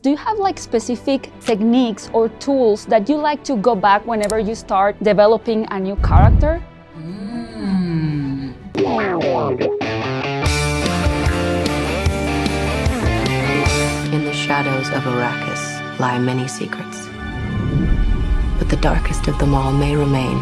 do you have like specific techniques or tools that you like to go back whenever you start developing a new character? In the shadows of Arrakis lie many secrets, but the darkest of them all may remain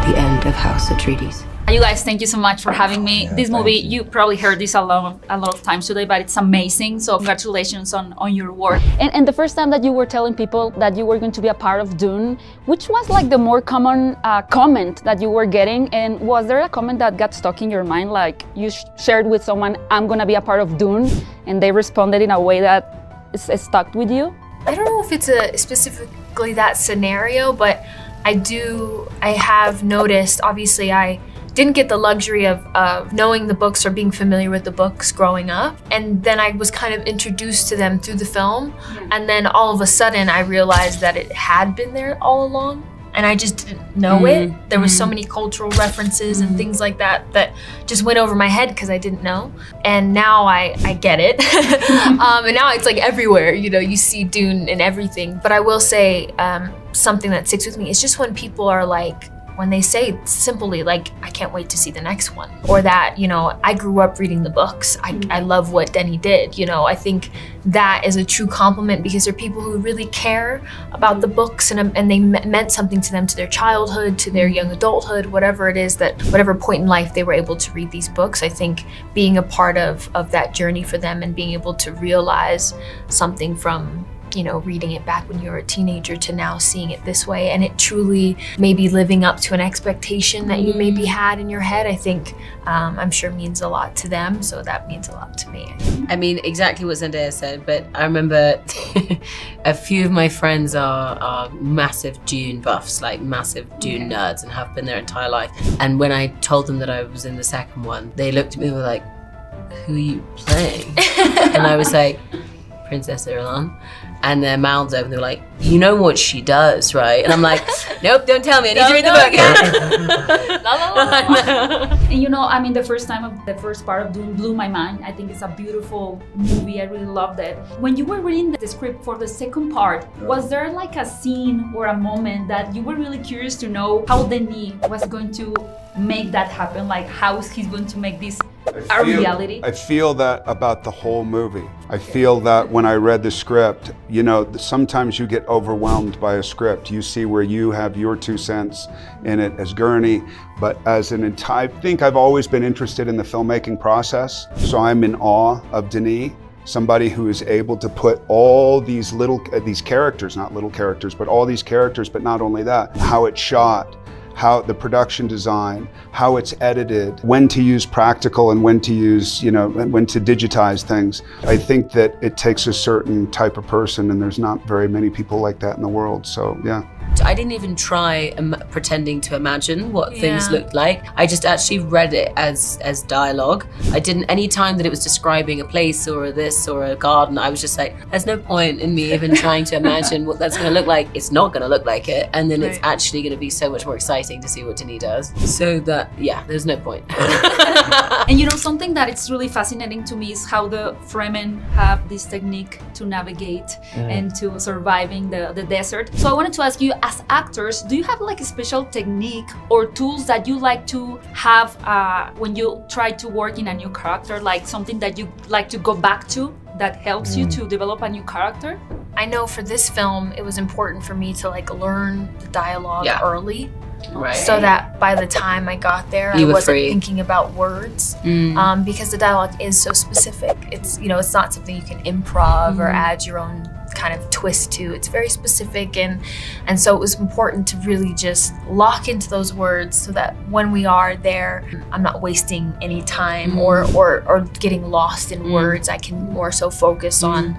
the end of House Atreides. You guys, thank you so much for having me. This movie, you probably heard this a lot of times today, but it's amazing. So congratulations on your work. And the first time that you were telling people that you were going to be a part of Dune, which was like the more common comment that you were getting? And was there a comment that got stuck in your mind, like you shared with someone, I'm gonna be a part of Dune, and they responded in a way that is stuck with you? I don't know if it's specifically that scenario, but I have noticed, obviously I didn't get the luxury of knowing the books or being familiar with the books growing up. And then I was kind of introduced to them through the film. And then all of a sudden I realized that it had been there all along. And I just didn't know it. There was so many cultural references and things like that that just went over my head because I didn't know. And now I get it. And now it's like everywhere, you know, you see Dune and everything. But I will say something that sticks with me is just when people are like, when they say simply like, I can't wait to see the next one. Or that, you know, I grew up reading the books. I love what Denny did. You know, I think that is a true compliment because there are people who really care about the books and they meant something to them, to their childhood, to their young adulthood, whatever it is that, whatever point in life they were able to read these books. I think being a part of that journey for them and being able to realize something from, you know, reading it back when you were a teenager to now seeing it this way, and it truly maybe living up to an expectation that you maybe had in your head, I think I'm sure means a lot to them, so that means a lot to me. I mean, exactly what Zendaya said, but I remember a few of my friends are massive Dune buffs, like massive Dune nerds, and have been their entire life. And when I told them that I was in the second one, they looked at me and were like, who are you playing? And I was like, Princess Irulan. And their mouths open, they were like, you know what she does, right? And I'm like, nope, don't tell me, I need to read the book. La, la, la, la. And you know, I mean, the first part of Dune blew my mind. I think it's a beautiful movie, I really loved it. When you were reading the script for the second part, was there like a scene or a moment that you were really curious to know how Denis was going to make that happen? Like, how is he going to make this a reality? I feel that about the whole movie. I feel that when I read the script, you know, sometimes you get overwhelmed by a script. You see where you have your 2 cents in it as Gurney, but as an entire, I think I've always been interested in the filmmaking process. So I'm in awe of Denis, somebody who is able to put all these these characters, not little characters, but all these characters, but not only that, how it's shot, how the production design, how it's edited, when to use practical and when to use, you know, when to digitize things. I think that it takes a certain type of person, and there's not very many people like that in the world, so yeah. I didn't even try pretending to imagine what things looked like. I just actually read it as dialogue. I didn't, any time that it was describing a place or this or a garden, I was just like, there's no point in me even trying to imagine what that's gonna look like. It's not gonna look like it. And then it's actually gonna be so much more exciting to see what Denis does. So that, yeah, there's no point. And you know, something that it's really fascinating to me is how the Fremen have this technique to navigate and to surviving the desert. So I wanted to ask you, as actors, do you have like a special technique or tools that you like to have when you try to work in a new character, like something that you like to go back to that helps you to develop a new character? I know for this film, it was important for me to like learn the dialogue early. Right. So that by the time I got there, I wasn't thinking about words because the dialogue is so specific. It's, you know, it's not something you can improv or add your own kind of twist to. It's very specific, and so it was important to really just lock into those words so that when we are there, I'm not wasting any time or getting lost in words. I can more so focus on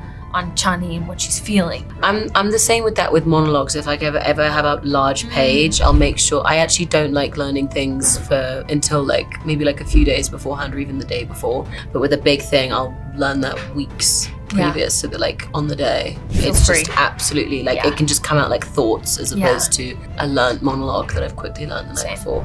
Chani and what she's feeling. I'm the same with that with monologues. If I ever have a large page, I'll make sure, I actually don't like learning things until like maybe like a few days beforehand or even the day before. But with a big thing, I'll learn that weeks previous, so that like on the day, it's just absolutely like it can just come out like thoughts as opposed to a learned monologue that I've quickly learned the night before.